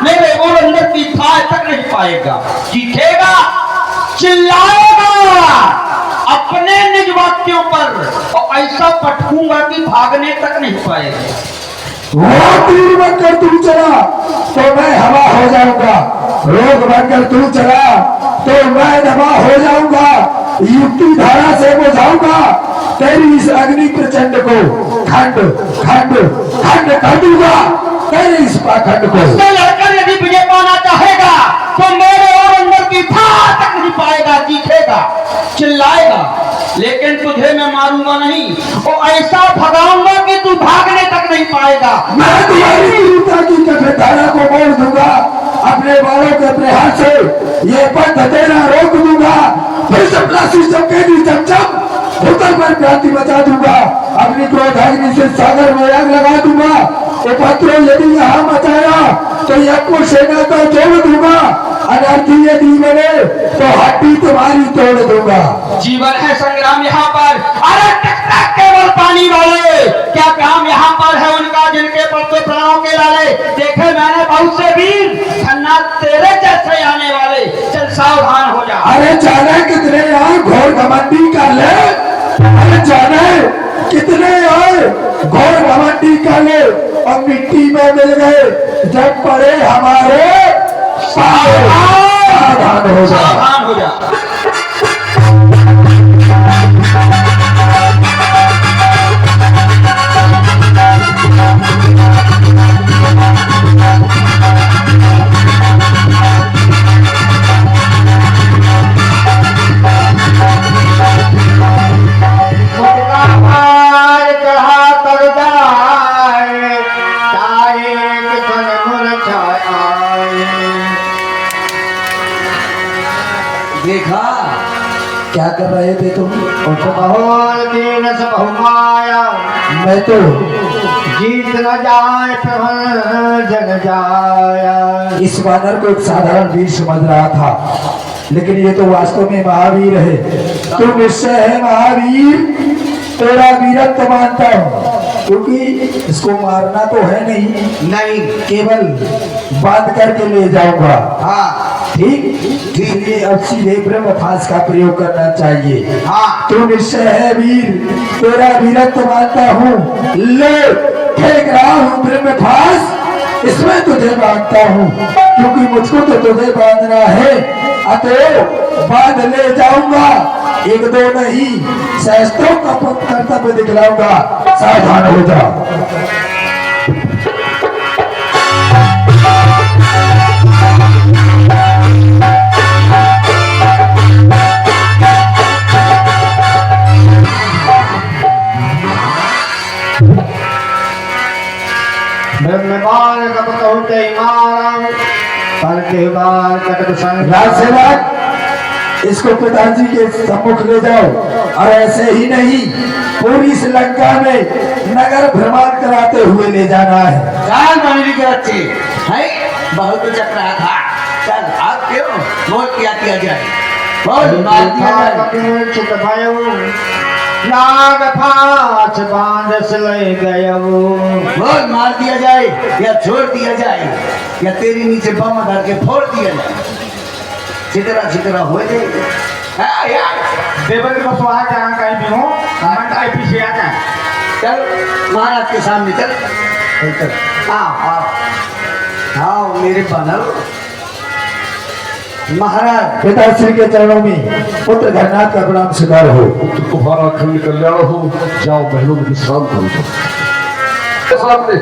मेरे और अंदर की थाह तक नहीं पाएगा। चीखेगा, चिल्लाएगा अपने निज वाक्यों पर और ऐसा पटकूंगा कि भागने तक नहीं पाएगा। वो तीर बनकर तू चला तो मैं हवा हो जाऊंगा, रोग बनकर तू चला तो मैं दबा हो जाऊंगा, युक्ति धारा से बुझाऊंगा तेरी इस अग्नि प्रचंड को, खंड खंड खंड कर दूंगा तेरे इस पाखंड को। उससे लड़कर यदि विजय पाना चाहेगा तो मेरे और अंदर की थाह तक नहीं पाएगा। चीखेगा, चिल्लाएगा, लेकिन तुझे मैं मारूंगा नहीं और ऐसा भगाऊंगा कि तू भागने तक नहीं पाएगा। मैं तुम्हारी क्रूरता की कठोर धारा को मोड़ दूंगा, अपने बालों के प्रहार से ये पंथ तेरा रोक दूंगा, फिर सपना सिस्टम के दी चमचम भूतल पर क्रांति मचा दूंगा, अपनी क्रोधाग्नि से सागर में आग लगा दूंगा। उपद्रव यदि यहाँ मचाया तो यज्ञ सेना को जोड़ दूंगा, अनर्थी यदि बने तो हड्डी तुम्हारी तोड़ दूंगा। जीवन है संग्राम यहाँ पर, अरे टकटक केवल पानी वाले, क्या काम यहाँ पर है उनका जिनके पड़ते प्राणों के लाले। देखे मैंने बहुत से वीर खन्ना तेरे जैसे आने वाले, चल सावधान हो जा। अरे जाने कितने आए घोर घमंडी का ले, अरे जाने कितने आए घोर घमंडी का ले और मिट्टी में मिल गए जब पड़े हमारे सावधान हो जा, सावधान हो जा। देखा क्या कर रहे थे तुम? मैं तो जीत न जाए जन जाया। इस वानर को एक साधारण वीर समझ रहा था, लेकिन ये तो वास्तव में महावीर है। तू निश्चय है महावीर, तेरा वीरत्व मानता हूँ, क्योंकि इसको मारना तो है नहीं, केवल बांध करके ले जाऊंगा। हाँ ठीक, ये अब सीधे ब्रह्मफास का प्रयोग करना चाहिए। हाँ तू निश्चय है वीर, तेरा वीरत्व मानता हूँ, ले फेंक रहा हूँ ब्रह्मफास, इसमें तुझे बांधता हूँ, क्योंकि मुझको तो तुझे बांधना है, अतएव बांध ले जाऊंगा। एक दो नहीं, सहस्त्रों का कर्तव्य दिखलाऊंगा, सावधान हो जा। राजसेवक, इसको पिताजी के सम्मुख ले जाओ और ऐसे ही नहीं पूरी श्रीलंका में नगर भ्रमण कराते हुए ले जाना है। चाल बनने के अच्छे है, बहुत चक रहा था। चल आप क्यों बोल किया जाए, बोल मार दिया जाए। नाग फांस बांध से ले गया वो, बोल मार दिया जाए या छोड़ दिया जाए, या तेरी नीचे बम धर के फोड़ दिया जाए। चितरा चितरा हो जाएगा यार। देवर को तो आ जाए कहीं भी हो, मैं टाइप पीछे आ जाए। चल महाराज के सामने चल, चल आओ आओ आओ मेरे बनल महाराज। पिताश्री के चरणों में पुत्र घरनाथ का प्रणाम स्वीकार हो। तुम्हारा खंड कल्याण हो, जाओ महलों में विश्राम करो। सामने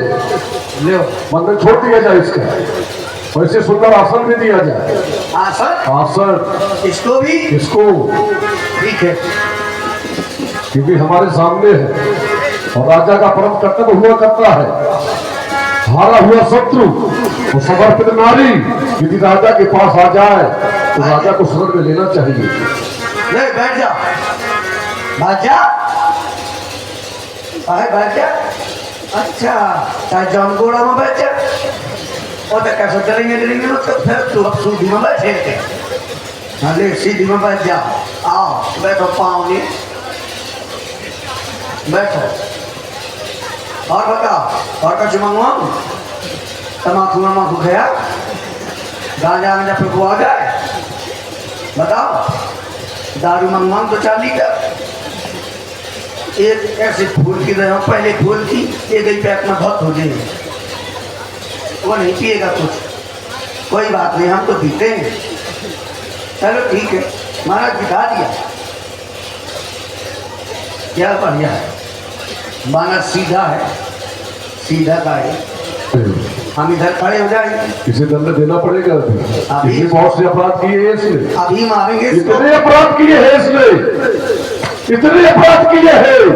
ले मंदिर छोड़ दिया जाए इसका, वैसे सुंदर आसन भी दिया जाए। आसन आसन इसको भी, इसको, ठीक है, क्योंकि हमारे सामने है और राजा का परम कर्तव्य हुआ करता है। हारा हुआ शत्रु और समर्पित नारी यदि राजा के पास आ जाए तो राजा को शरण में लेना चाहिए। ले बैठ जा, बैठ जा, बैठ जा। अच्छा चाहे जौन गोड़ा में बैठ जा, और तो कैसे चलेंगे तो फिर तू अब सीधी में बैठे। हाँ ले सीधी में बैठ जा, आओ बैठो, पाँव नहीं बैठो। और बताओ, और कुछ मांगो? तमाकू वमाकू खाया? गांजा गांजा फेंकवा जाए, बताओ। दारू मंगवाऊं तो 4 लीटर। एक ऐसे फूल की रहे पहले फूल की ये गई पैक में बहुत हो जाएगी, वो नहीं पिएगा कुछ, कोई बात नहीं, हम तो पीते हैं। चलो ठीक है, महाराज दिखा दिया, क्या बढ़िया है। मानस सीधा है, सीधा का है। हम इधर खड़े हो जाएंगे, इसे दंड देना पड़ेगा। अभी- इसने बहुत से अपराध किए हैं इसने, अभी मारेंगे इसको। इतने अपराध किए हैं इसने, इतने अपराध किए हैं,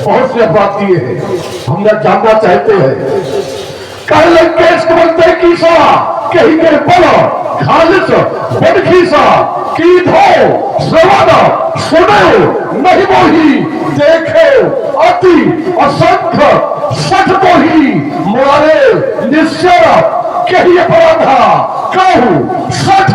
बहुत से अपराध किए हैं। हम न जानना चाहते हैं कल केस बनते कीसा कहीं के बल खालिश बदखीसा की धो श्रवण सुनो नहीं मोही देखे अति असंख्य सठ को ही मारे निश्चय कही अपराधा कहू सठ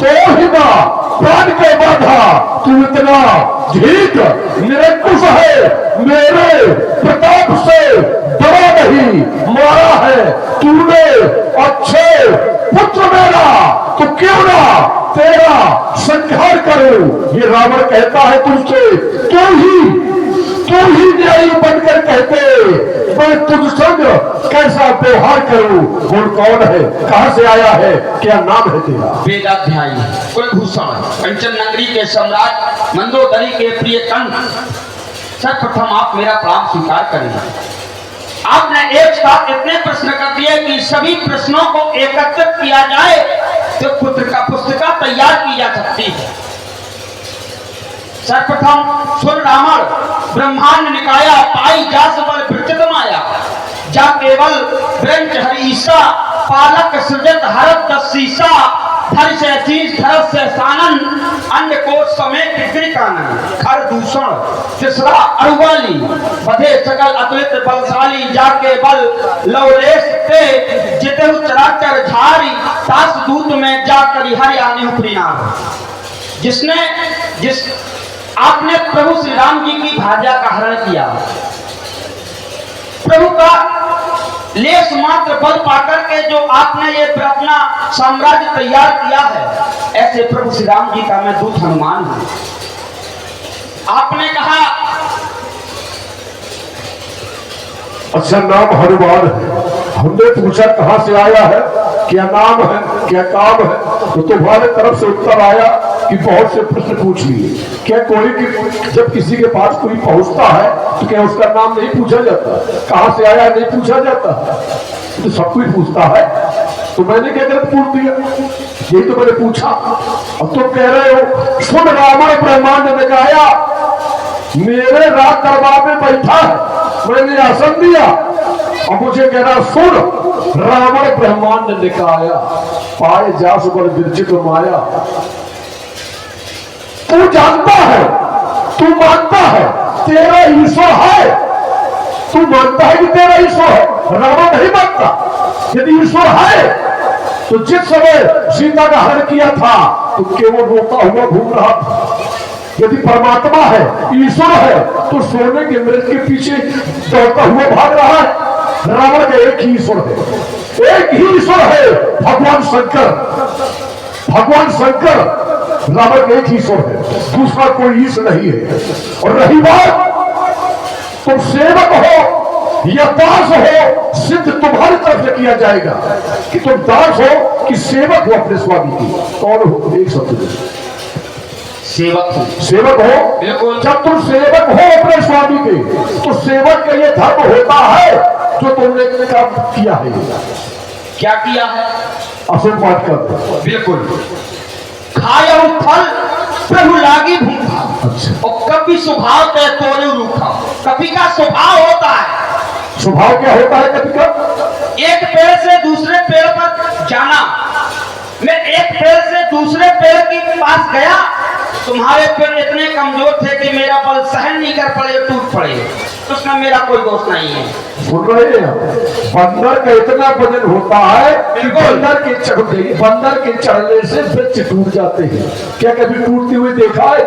तो ही ना प्राण के बाधा। तू इतना ढीठ निरंकुश है, मेरे प्रताप से बड़ा नहीं मारा है तूने अच्छे पुत्र मेरा, तो क्यों ना तेरा संहार करूं। ये रावण कहता है तुझसे, तू ही न्यायी बनकर कहते मैं तुझ संग कैसा व्यवहार करूं। कौन कौन है, कहां से आया है, क्या नाम है तेरा? वेदाध्यायी कुलभूषण कंचन नगरी के सम्राट मंदोदरी के प्रिय कंठ, सर्वप्रथम आप मेरा प्रणाम स्वीकार करेंगे। आपने एक साथ इतने प्रश्न कर दिए कि सभी प्रश्नों को एकत्रित किया जाए तो पुस्तिका तैयार की जा सकती है। सर्वप्रथम सुन रावण ब्रह्मांड निकाया पाई जा सबल विरचित माया, जा केवल ब्रंच हरीसा पालक सृजत हरत दसीसा, धर से शीश धरत से सानन अन्य कोश समेत कानन, खर दूषण तीसरा अरुवाली बधे सकल अतुलित बलशाली, जाके बल लवलेश ते जितेहु चराचर झारी, तास दूत में जाकर हरि आने प्रिनाम। जिस आपने प्रभु श्री राम जी की भार्या का हरण किया, प्रभु का लेस मात्र बल पाकर के जो आपने ये अपना साम्राज्य तैयार किया है, ऐसे प्रभु श्री राम जी का मैं दूत हनुमान हूं। आपने कहा अच्छा नाम हनुमान है, हमने पूछा कहां से आया है, क्या नाम है, क्या काम है, तो तुम्हारे तरफ से उत्तर आया कि बहुत से प्रश्न पूछ लिए। क्या कोई की जब किसी के पास कोई पहुंचता है तो क्या उसका नाम नहीं पूछा जाता, कहां से आया नहीं पूछा जाता, तो सब कोई पूछता है। तो मैंने क्या गलत पूछ दिया, यही तो मैंने पूछा। अब तुम कह रहे हो सुन रावण ब्रह्मांड ने गाया, मेरे राज दरबार में बैठा है, मैंने आसन दिया, अब मुझे कह रहा सुन रावण ब्रह्मांड निकाया पाए जा सुपर विरचित माया। तू जानता है, तू मानता है तेरा ईश्वर है, तू मानता है कि तेरा ईश्वर है, रावण नहीं मानता। यदि ईश्वर है तो जिस समय सीता का हरण किया था तो केवल रोता हुआ घूम रहा था। यदि परमात्मा है, ईश्वर है, तो सोने के मृत के पीछे दौड़ता हुआ भाग रहा है। रावण का एक ही ईश्वर है, एक ही ईश्वर है, भगवान शंकर। भगवान शंकर रावण का एक ही ईश्वर है, दूसरा कोई ईश्वर नहीं है। और रही बात तुम सेवक हो या दास हो, सिद्ध तुम्हारी तरफ से किया जाएगा कि तुम दास हो कि सेवक हो अपने स्वामी की। कौन हो, एक शब्द में सेवक हूं। सेवक हो, बिल्कुल। जब तुम सेवक हो अपने स्वामी के, तो सेवक का ये धर्म होता है जो तुमने काम किया है। क्या किया है? असुर पाठ कर। बिल्कुल। खाया फल प्रभु लागी भूखा, अच्छा, और कभी स्वभाव के तोड़े रूखा। कभी का स्वभाव होता है, स्वभाव क्या होता है कभी का? एक पेड़ से दूसरे पेड़ पर जाना। मैं एक पेड़ से दूसरे पेड़ के पास गया, तुम्हारे पेड़ इतने कमजोर थे कि मेरा बल सहन नहीं कर पड़े, टूट पड़े, तो उसमें मेरा कोई दोष नहीं है। सुन रहे हैं, बंदर का इतना वजन होता है कि बंदर के चढ़ने से वृक्ष टूट जाते हैं। क्या कभी टूटते हुए देखा है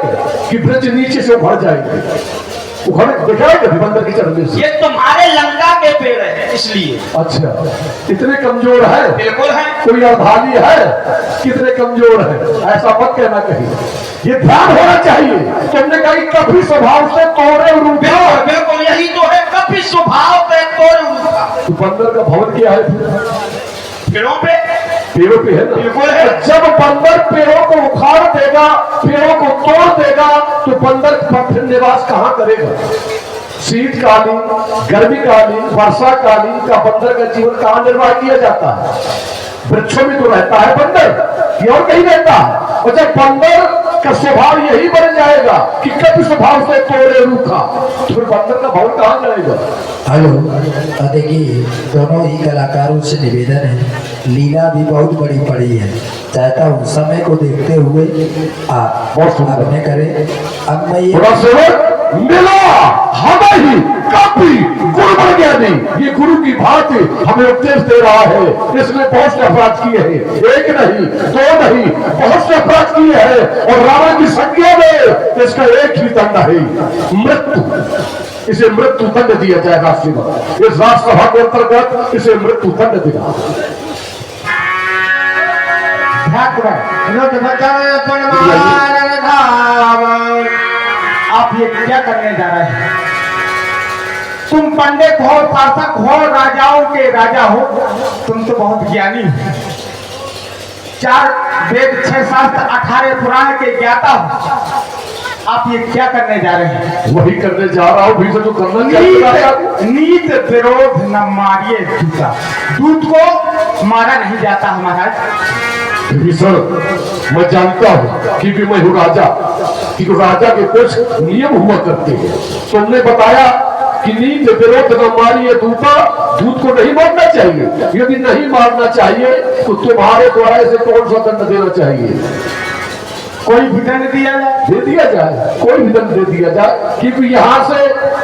कि वृक्ष नीचे से उखड़ जाएंगे? उखड़ देखा है कभी बंदर के चढ़ने से? ये तुम्हारे लंका के पेड़ है इसलिए। अच्छा, इतने कमजोर है। बिल्कुल है। कोई अर्धाली है, कितने कमजोर है, ऐसा मत कहना कहीं। ये ध्यान होना चाहिए। तुमने कहीं कभी स्वभाव से तोड़े रूठा, बिल्कुल यही तो है, कभी स्वभाव पे तोड़ उठा। तो बंदर का भवन क्या है? पेड़ों पे है ना? बिल्कुल है। जब बंदर पेड़ों को उखाड़ देगा, पेड़ों को तोड़ देगा, तो बंदर फिर निवास कहां करेगा? शीतकालीन, गर्मीकालीन, वर्षाकालीन का बंदर का जीवन कहां निर्वाह किया जाता है? वृक्षों में तो रहता है बंदर, ये और कहीं रहता है। और जब बंदर का स्वभाव यही बन जाएगा कि कभी स्वभाव से तोड़े रूखा, तो फिर बंदर का भवन कहां जाएगा? हेलो, देखिए दोनों ही कलाकारों से निवेदन है, लीला भी बहुत बड़ी पड़ी है, चाहता हूँ समय को देखते हुए आप आपने करे। अब मैं ये मिला हमें ही काफी गुरु बन गया नहीं, ये गुरु की भांति हमें उपदेश दे रहा है। इसने बहुत से अपराध किए हैं, एक नहीं दो नहीं, बहुत से अपराध किए हैं, और रावण की संज्ञा में इसका एक ही दंड है, मृत्यु। इसे मृत्यु दंड दिया जाए राष्ट्रपति, इस राज्यसभा के अंतर्गत इसे मृत्यु दंड देगा। आप ये क्या करने जा रहे हैं? तुम पंडित हो, शासक हो, राजाओं के राजा हो, तुम तो बहुत ज्ञानी हो, 4 वेद 6 शास्त्र 18 पुराण के ज्ञाता हो। आप ये क्या करने जा रहे हैं? वही करने जा रहा हूं, भी से जो करना चाहिए। नीत विरोध न मारिए दूता, दूत को मारा नहीं जाता महाराज। सर, मैं जानता हूं क्योंकि मैं हूं राजा, क्योंकि राजा के कुछ नियम हुआ करते हैं। तुमने बताया कि नीत विरोध न मारिए दूता, दूत को नहीं मारना चाहिए। यदि नहीं मारना चाहिए तो तुम्हारे द्वारा इसे कौन सा दंड देना चाहिए? कोई भी दंड दिया जाए, दे दिया जाए, कोई भी दंड दे दिया जाए, क्योंकि यहाँ से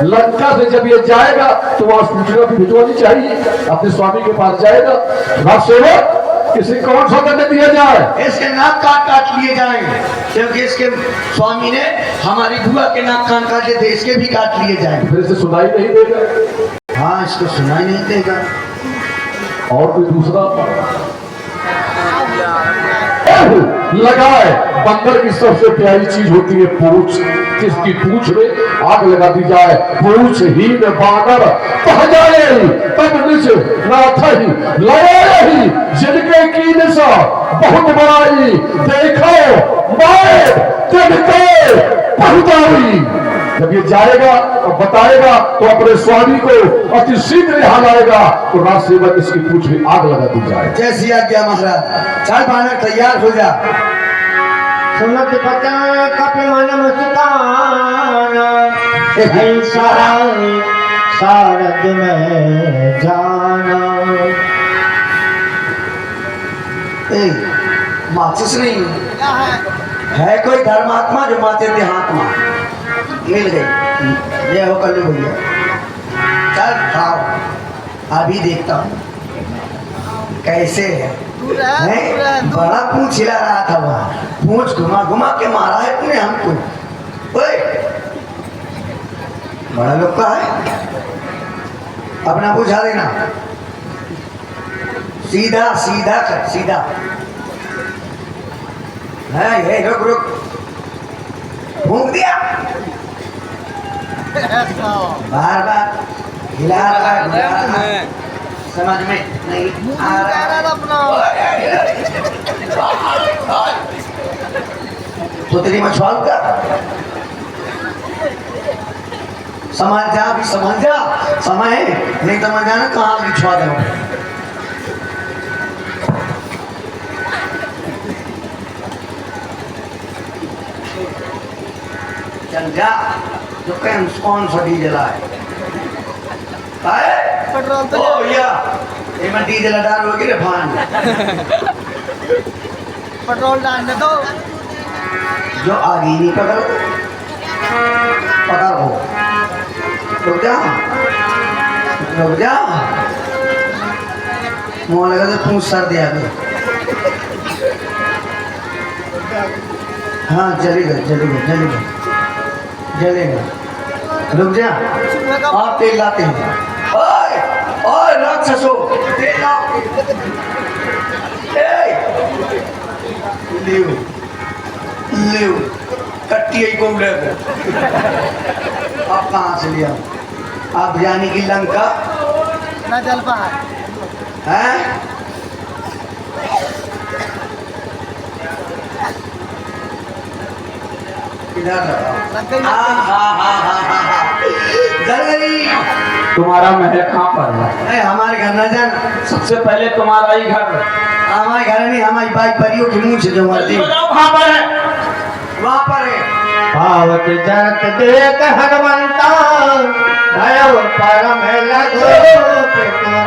लंका से जब ये जाएगा तो वहां सूचना भी भिजवानी चाहिए, अपने स्वामी के पास जाएगा। राजसेवक, इसे कौन सा दंड दिया जाए? इसके नाक काट लिए जाएंगे, क्योंकि इसके स्वामी ने हमारी बुआ के नाक कान काटे थे, इसके भी काट लिए जाएंगे। फिर इसे सुनाई नहीं देगा। हाँ, इसको सुनाई नहीं देगा। और कोई दूसरा लगाए। बंदर की सबसे प्यारी चीज होती है पूंछ, जिसकी पूंछ में आग लगा दी जाए। पूंछ ही न बानर कह जाए, तब निज नाथ ही लगाए ही, जिनके की निशा बहुत बड़ाई, देखो माए तिनके पहुंचाई। जब ये जाएगा और बताएगा तो अपने स्वामी को अति शीघ्र यहाँ लाएगा, तो राजसेवक इसकी पूंछ में आग लगा दी जाए। जैसी आज्ञा महाराज। चल बानर तैयार हो जा। सुनत बचा कपि मन मुस्कान, ऐसा शारद में जाना। माचिस नहीं है, कोई धर्मात्मा जो माचे देहात्मा मिल गई। ये हो कल्लू भैया, चल खाओ। अभी देखता हूँ कैसे है। बड़ा पूंछ हिला रहा था वहाँ, पूंछ घुमा घुमा के मारा है तूने हमको। ओए, बड़ा लोग का है, अपना बुझा देना। सीधा सीधा कर, सीधा है। ये रुक रुक, फूंक दिया, बार बार हिला रहा है, समझ में नहीं आ रहा। तो तेरी मछुआरू का समझ जा, भी समझ जा, समय नहीं समझ जाना कहाँ बिछवा दो। चल जा, जो कौन सा डीजल है पेट्रोल तो या ये मैं डीजल डालोगे रे भान। पेट्रोल डालने दो, जो आगे नहीं पकड़ो, पकड़ो, रुक जा, रुक जा। मुँह लगा तो पूछ सर दिया गया। हाँ जलेगा जलेगा जलेगा जलेगा, रुक जा। आप तेल लाते हैं। ओए ओए राक्षसो, तेल लाओ। लियो लियो कट्टी ही को उड़े को अब कहाँ से लिया आप जाने की लंका ना जल पा हैं इधर जल गई तुम्हारा महल कहाँ पर है? नहीं हमारे घर न जाना सबसे पहले तुम्हारा ही घर। हमारे घर नहीं हमारी बाई परियों की मुंह से जो मर्जी बताओ कहाँ पर है? वहाँ पर है पावत जगत देख हनुमंता भयव परम लगो